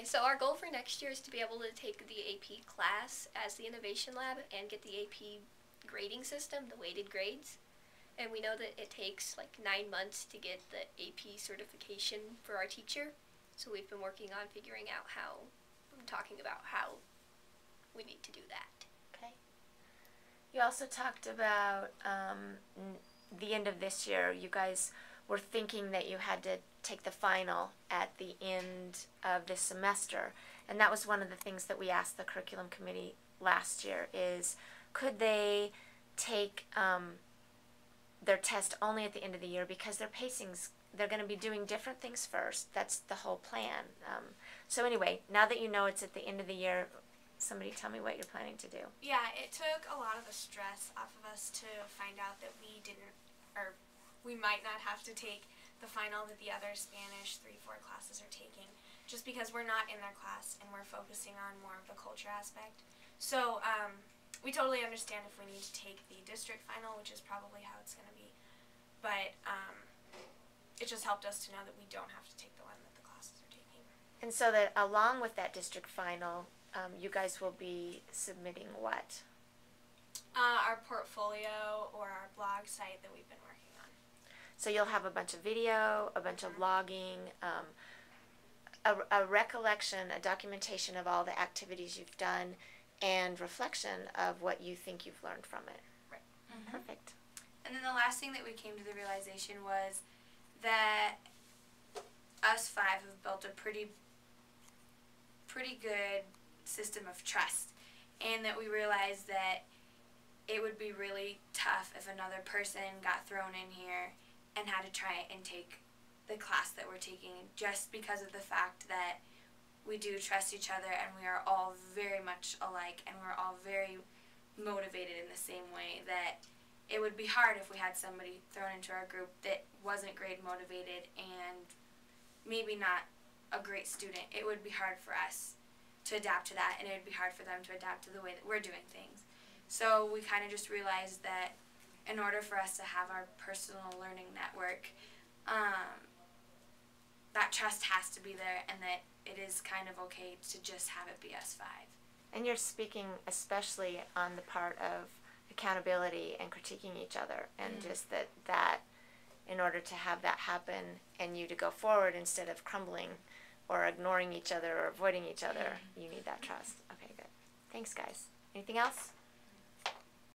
so our goal for next year is to be able to take the AP class as the Innovation Lab and get the AP grading system, the weighted grades. And we know that it takes like 9 months to get the AP certification for our teacher. So we've been working on figuring out talking about how we need to do that. Okay. You also talked about the end of this year. You guys were thinking that you had to take the final at the end of this semester. And that was one of the things that we asked the curriculum committee last year is, could they take their test only at the end of the year, because their pacings, they're going to be doing different things first. That's the whole plan. So anyway, now that you know it's at the end of the year, somebody tell me what you're planning to do. Yeah, it took a lot of the stress off of us to find out that we might not have to take the final that the other Spanish 3-4 classes are taking, just because we're not in their class and we're focusing on more of the culture aspect. So we totally understand if we need to take the district final, which is probably how it's going to be, but it just helped us to know that we don't have to take the one that the classes are taking. And so that along with that district final, you guys will be submitting what? Our portfolio or our blog site that we've been working on. So you'll have a bunch of video, a bunch of blogging, a recollection, a documentation of all the activities you've done, and reflection of what you think you've learned from it. Right. Mm-hmm. Perfect. And then the last thing that we came to the realization was that us 5 have built a pretty good system of trust, and that we realized that it would be really tough if another person got thrown in here and had to try and take the class that we're taking, just because of the fact that we do trust each other and we are all very much alike and we're all very motivated in the same way, that it would be hard if we had somebody thrown into our group that wasn't grade motivated and maybe not a great student. It would be hard for us to adapt to that, and it would be hard for them to adapt to the way that we're doing things. So we kind of just realized that in order for us to have our personal learning network, that trust has to be there, and that it is kind of okay to just have it be us 5. And you're speaking especially on the part of accountability and critiquing each other, and just that in order to have that happen and you to go forward instead of crumbling or ignoring each other or avoiding each other, you need that trust. Okay, good. Thanks, guys. Anything else?